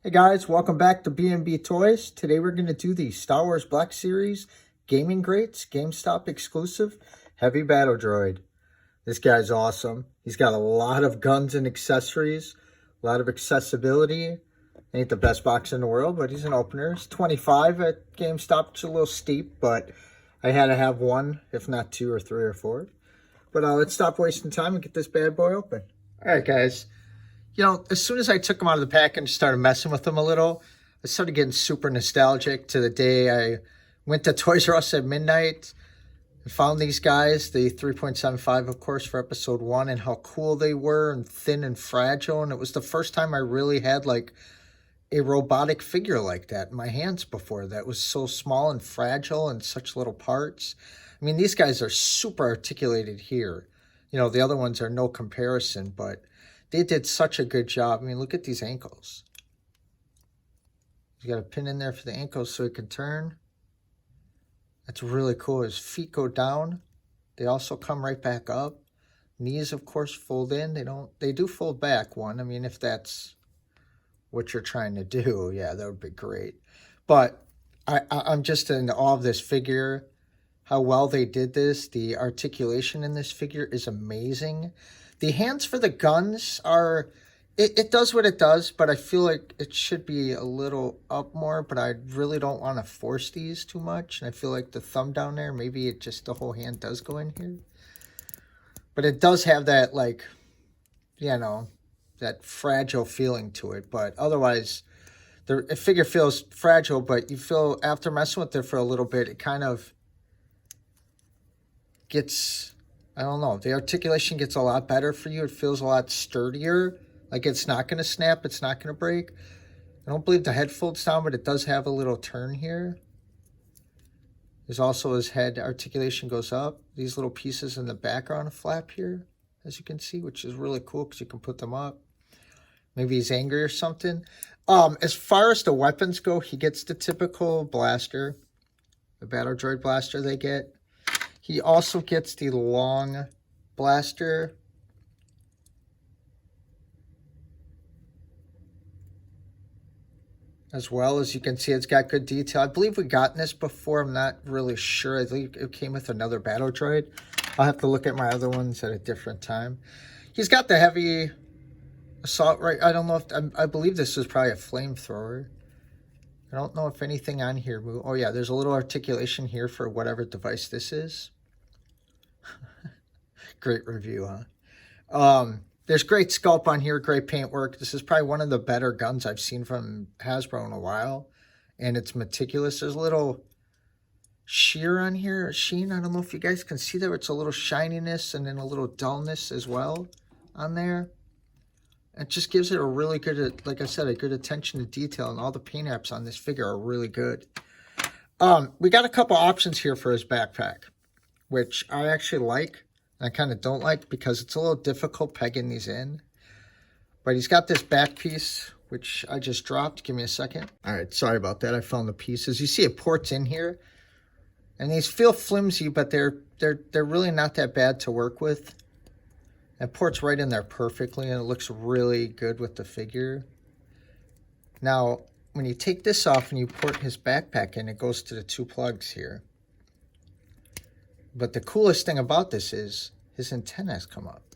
Hey guys, welcome back to B&B Toys. Today we're going to do the Star Wars Black Series Gaming Greats GameStop Exclusive Heavy Battle Droid. This guy's awesome. He's got a lot of guns and accessories, a lot of accessibility. Ain't the best box in the world, but he's an opener. It's $25 at GameStop. It's a little steep, but I had to have one, if not two or three or four. But let's stop wasting time and get this bad boy open. All right, guys. You know, as soon as I took them out of the pack and started messing with them a little, I started getting super nostalgic to the day I went to Toys R Us at midnight and found these guys, the 3.75, of course, for episode 1, and how cool they were and thin and fragile. And it was the first time I really had, like, a robotic figure like that in my hands before that was so small and fragile and such little parts. I mean, these guys are super articulated here. You know, the other ones are no comparison, but they did such a good job. I mean, look at these ankles. You got a pin in there for the ankles so it can turn. That's really cool. His feet go down. They also come right back up. Knees, of course, fold in. They do fold back one. I mean, if that's what you're trying to do, yeah, that would be great. But I'm just in awe of this figure, how well they did this. The articulation in this figure is amazing. The hands for the guns are, it does what it does, but I feel like it should be a little up more, but I really don't want to force these too much. And I feel like the thumb down there, maybe it just, the whole hand does go in here. But it does have that, like, you know, that fragile feeling to it. But otherwise, the figure feels fragile, but you feel after messing with it for a little bit, it kind of gets, I don't know, the articulation gets a lot better for you. It feels a lot sturdier. Like it's not going to snap. It's not going to break. I don't believe the head folds down, but it does have a little turn here. There's also his head articulation goes up. These little pieces in the background flap here, as you can see, which is really cool because you can put them up. Maybe he's angry or something. As far as the weapons go, he gets the typical blaster, the Battle Droid blaster they get. He also gets the long blaster. As well, as you can see, it's got good detail. I believe we got this before. I'm not really sure. I think it came with another Battle Droid. I'll have to look at my other ones at a different time. He's got the heavy assault right. I don't know if, I believe this is probably a flamethrower. I don't know if anything on here move. Oh yeah, there's a little articulation here for whatever device this is. Great review, huh? There's great sculpt on here, great paint work. This is probably one of the better guns I've seen from Hasbro in a while. And it's meticulous. There's a little sheer on here, sheen. I don't know if you guys can see there. It's a little shininess and then a little dullness as well on there. It just gives it a really good, like I said, a good attention to detail. And all the paint apps on this figure are really good. We got a couple options here for his backpack, which I actually like. I kind of don't like because it's a little difficult pegging these in. But he's got this back piece, which I just dropped. Give me a second. All right, sorry about that. I found the pieces. You see it ports in here. And these feel flimsy, but they're really not that bad to work with. It ports right in there perfectly, and it looks really good with the figure. Now, when you take this off and you port his backpack in, it goes to the two plugs here. But the coolest thing about this is his antennas come up,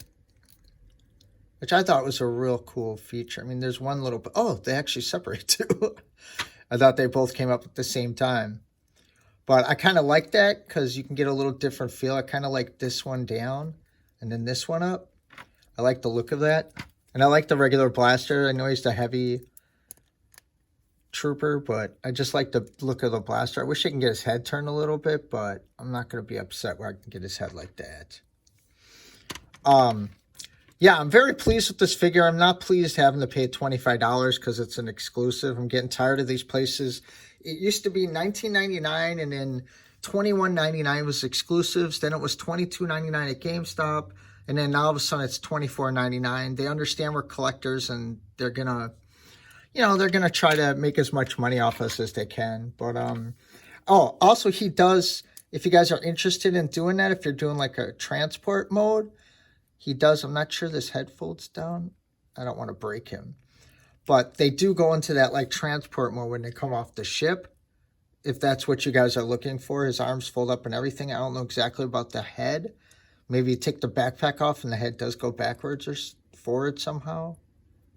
which I thought was a real cool feature. I mean, there's one little, oh, they actually separate too. I thought they both came up at the same time. But I kind of like that because you can get a little different feel. I kind of like this one down and then this one up. I like the look of that. And I like the regular blaster. I know he's the heavy trooper, but I just like the look of the blaster. I wish I can get his head turned a little bit, but I'm not going to be upset where I can get his head like that. Yeah, I'm very pleased with this figure. I'm not pleased having to pay $25 because it's an exclusive. I'm getting tired of these places. It used to be $19.99 and then $21.99 was exclusives. Then it was $22.99 at GameStop. And then now all of a sudden it's $24.99. They understand we're collectors and they're going to, you know, they're going to try to make as much money off us as they can. But, oh, also he does, if you guys are interested in doing that, if you're doing like a transport mode, he does, I'm not sure this head folds down. I don't want to break him. But they do go into that like transport mode when they come off the ship. If that's what you guys are looking for, his arms fold up and everything. I don't know exactly about the head. Maybe you take the backpack off and the head does go backwards or forward somehow.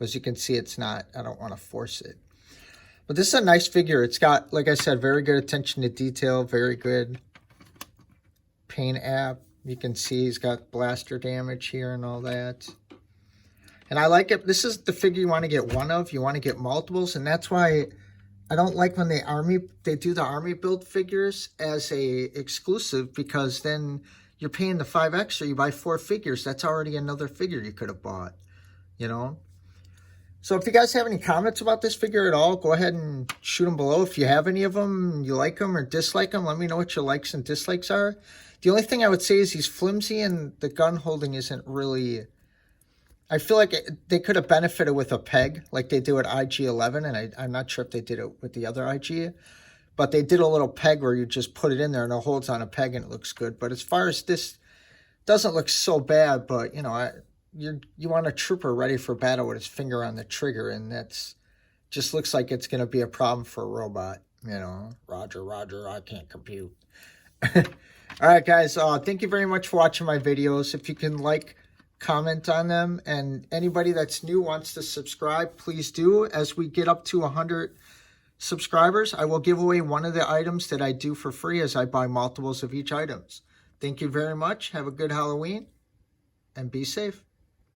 As you can see, it's not. I don't want to force it. But this is a nice figure. It's got, like I said, very good attention to detail. Very good paint app. You can see he's got blaster damage here and all that. And I like it. This is the figure you want to get one of. You want to get multiples. And that's why I don't like when they do the army build figures as a exclusive, because then you're paying the 5 extra. You buy 4 figures. That's already another figure you could have bought, you know. So if you guys have any comments about this figure at all, go ahead and shoot them below. If you have any of them, you like them or dislike them, let me know what your likes and dislikes are. The only thing I would say is he's flimsy and the gun holding isn't really... I feel like they could have benefited with a peg like they do at IG-11, and I'm not sure if they did it with the other IG, but they did a little peg where you just put it in there and it holds on a peg and it looks good. But as far as this, doesn't look so bad, but, you know, you want a trooper ready for battle with his finger on the trigger, and that's just looks like it's going to be a problem for a robot. You know, Roger, Roger, I can't compute. All right, guys, thank you very much for watching my videos. If you can like, comment on them, and anybody that's new wants to subscribe, please do. As we get up to 100 subscribers, I will give away one of the items that I do for free as I buy multiples of each items. Thank you very much. Have a good Halloween, and be safe.